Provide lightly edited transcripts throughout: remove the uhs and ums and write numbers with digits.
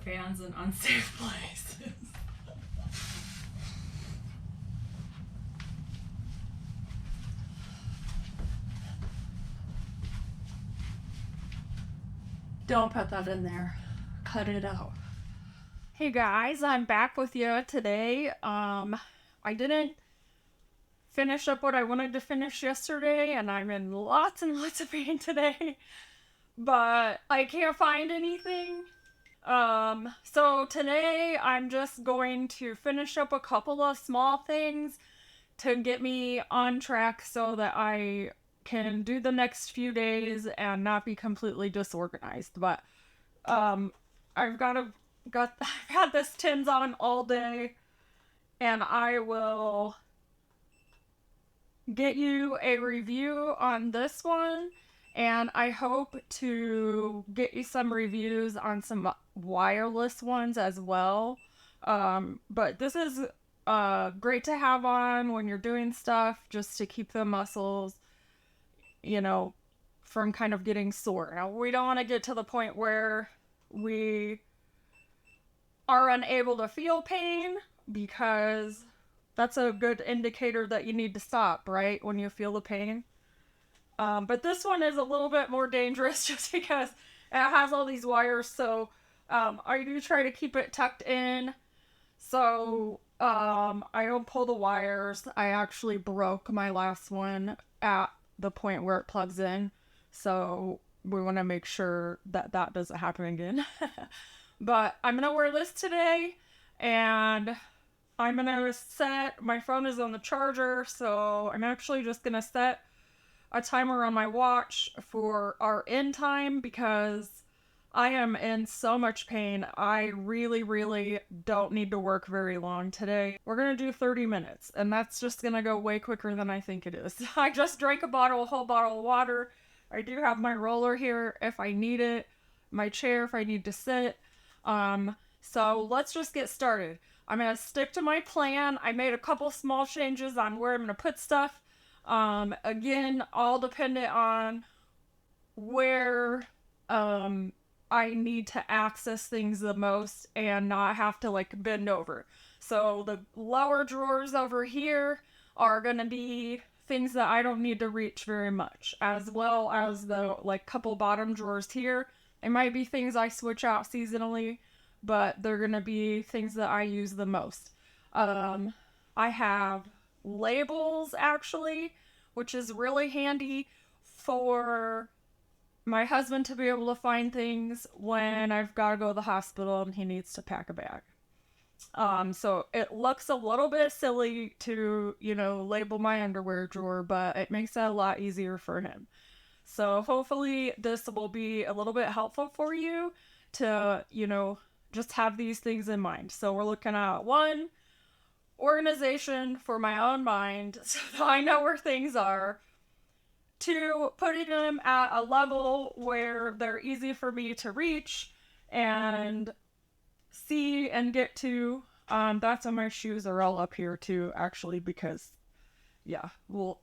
fans in unsafe places. Don't put that in there. Cut it out. Hey guys, I'm back with you today. I didn't finish up what I wanted to finish yesterday, and I'm in lots and lots of pain today. But I can't find anything. So today I'm just going to finish up a couple of small things to get me on track so that I can do the next few days and not be completely disorganized. But I've had this Tins on all day, and I will get you a review on this one, and I hope to get you some reviews on some wireless ones as well. But this is great to have on when you're doing stuff, just to keep the muscles, from kind of getting sore. Now, we don't want to get to the point where we are unable to feel pain, because that's a good indicator that you need to stop, right? When you feel the pain. But this one is a little bit more dangerous just because it has all these wires. So I do try to keep it tucked in. So I don't pull the wires. I actually broke my last one at the point where it plugs in. So we want to make sure that that doesn't happen again. But I'm going to wear this today, and I'm going to my phone is on the charger, so I'm actually just going to set a timer on my watch for our end time, because I am in so much pain. I really, really don't need to work very long today. We're going to do 30 minutes, and that's just going to go way quicker than I think it is. I just drank a whole bottle of water. I do have my roller here if I need it, my chair if I need to sit. So let's just get started. I'm going to stick to my plan. I made a couple small changes on where I'm going to put stuff. Again, all dependent on where I need to access things the most and not have to bend over. So the lower drawers over here are going to be things that I don't need to reach very much, as well as the couple bottom drawers here. It might be things I switch out seasonally, but they're going to be things that I use the most. I have labels, actually, which is really handy for my husband to be able to find things when I've got to go to the hospital and he needs to pack a bag. So it looks a little bit silly to, label my underwear drawer, but it makes it a lot easier for him. So hopefully this will be a little bit helpful for you to, just have these things in mind. So we're looking at 1, organization for my own mind, so that I know where things are. 2, putting them at a level where they're easy for me to reach and see and get to. That's why my shoes are all up here too, actually, because yeah, we'll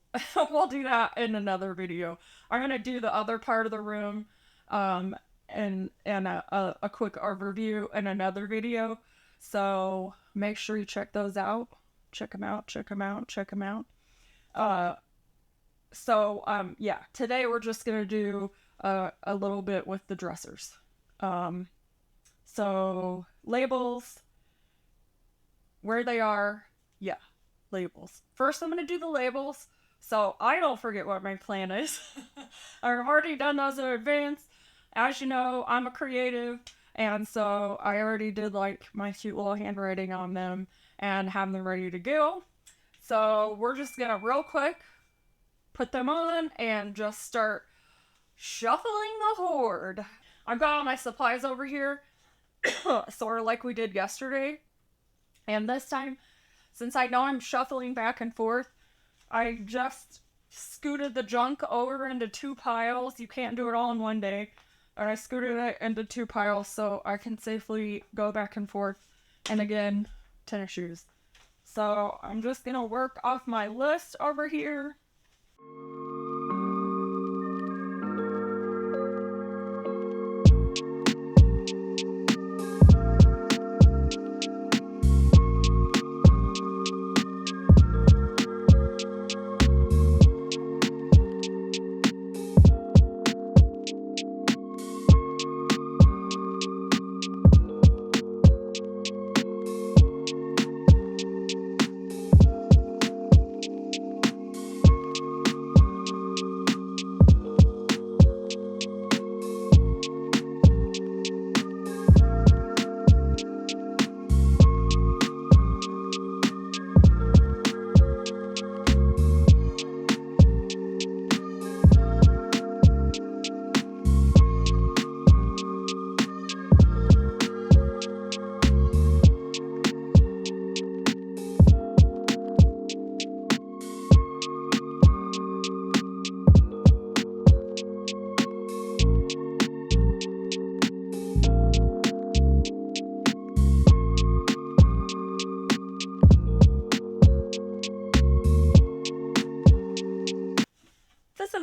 do that in another video. I'm gonna do the other part of the room and a quick overview in another video. So make sure you check those out. Check them out. Yeah, today we're just gonna do a little bit with the dressers. So labels, where they are, yeah, labels. First, I'm gonna do the labels so I don't forget what my plan is. I've already done those in advance. As you know, I'm a creative, and so I already did my cute little handwriting on them and have them ready to go. So we're just gonna real quick put them on and just start shuffling the horde. I've got all my supplies over here, sort of like we did yesterday. And this time, since I know I'm shuffling back and forth, I just scooted the junk over into 2 piles. You can't do it all in one day. And I scooted it into 2 piles so I can safely go back and forth. And again, tennis shoes. So I'm just gonna work off my list over here.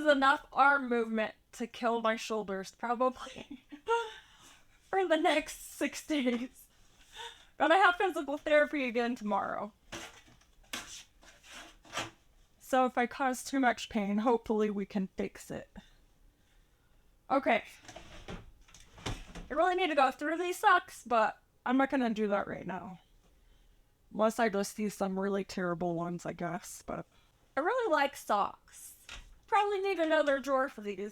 enough arm movement to kill my shoulders, probably, for the next 6 days. But I have physical therapy again tomorrow. So if I cause too much pain, hopefully we can fix it. Okay. I really need to go through these socks, but I'm not going to do that right now. Unless I just see some really terrible ones, I guess. But I really like socks. Probably need another drawer for these.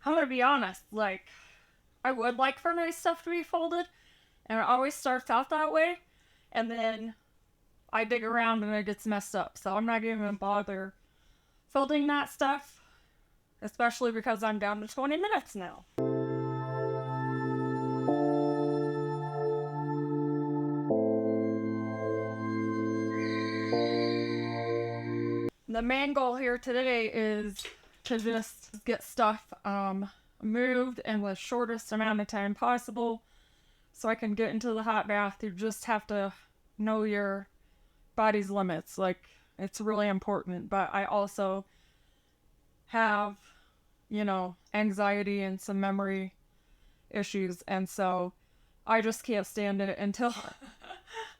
I'm gonna be honest, like, I would like for my stuff to be folded, and it always starts out that way, and then I dig around and it gets messed up, so I'm not even bother folding that stuff, especially because I'm down to 20 minutes now. The main goal here today is to just get stuff moved in the shortest amount of time possible so I can get into the hot bath. You just have to know your body's limits. Like, it's really important. But I also have, anxiety and some memory issues. And so I just can't stand it until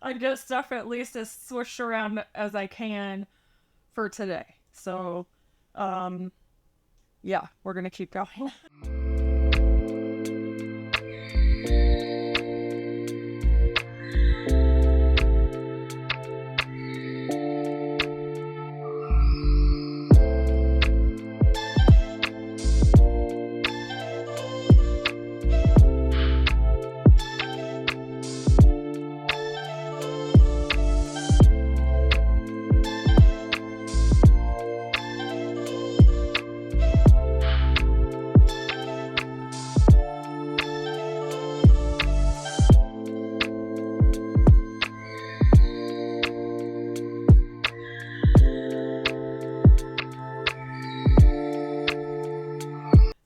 I get stuff at least as swished around as I can for today. So, yeah, we're gonna keep going.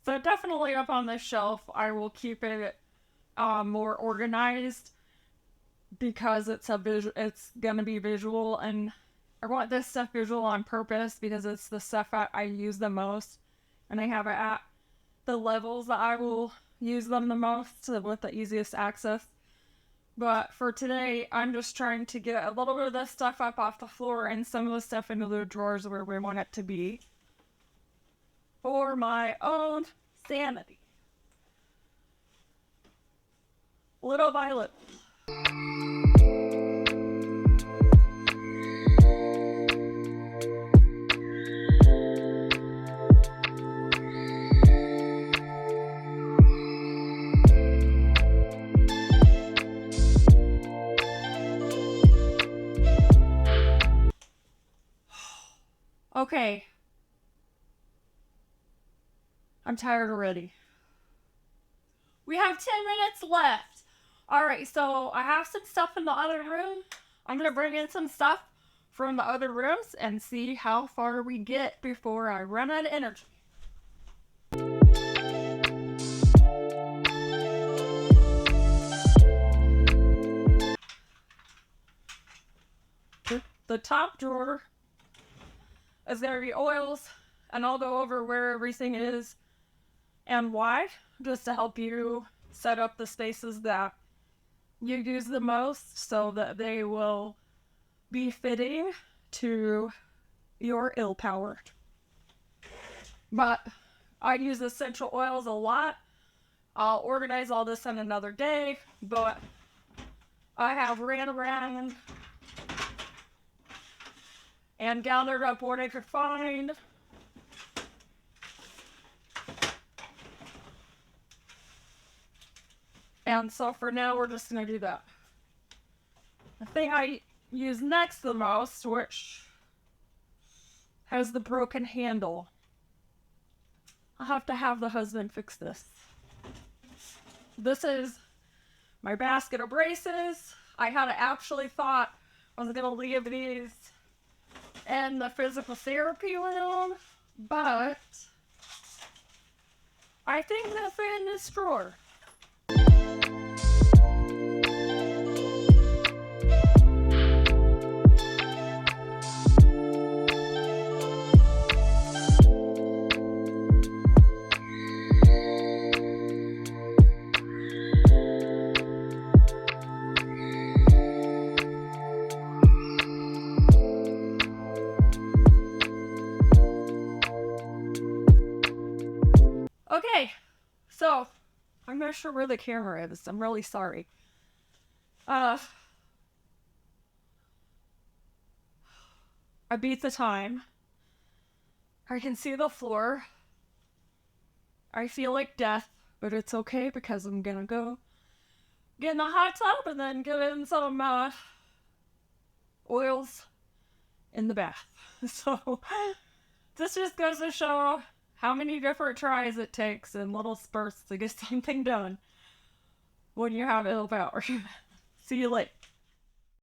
So definitely up on this shelf, I will keep it more organized because it's gonna be visual, and I want this stuff visual on purpose because it's the stuff I use the most, and I have it at the levels that I will use them the most with the easiest access. But for today, I'm just trying to get a little bit of this stuff up off the floor and some of the stuff into the drawers where we want it to be for my own sanity. Little by little. Okay. I'm tired already. We have 10 minutes left. Alright, so I have some stuff in the other room. I'm going to bring in some stuff from the other rooms and see how far we get before I run out of energy. The top drawer is going to be oils, and I'll go over where everything is and why, just to help you set up the spaces that you use the most so that they will befitting to your illPOWER. But I use essential oils a lot. I'll organize all this in another day, but I have ran around and gathered up what I could find. And so for now, we're just going to do that. The thing I use next the most, which has the broken handle. I'll have to have the husband fix this. This is my basket of braces. I had actually thought I was going to leave these in the physical therapy room, but I think they'll fit in this drawer. Okay, so I'm not sure where the camera is. I'm really sorry. I beat the time. I can see the floor. I feel like death, but it's okay because I'm gonna go get in the hot tub and then get in some oils in the bath. So this just goes to show how many different tries it takes in little spurts to get something done when you have illPOWER. See you later.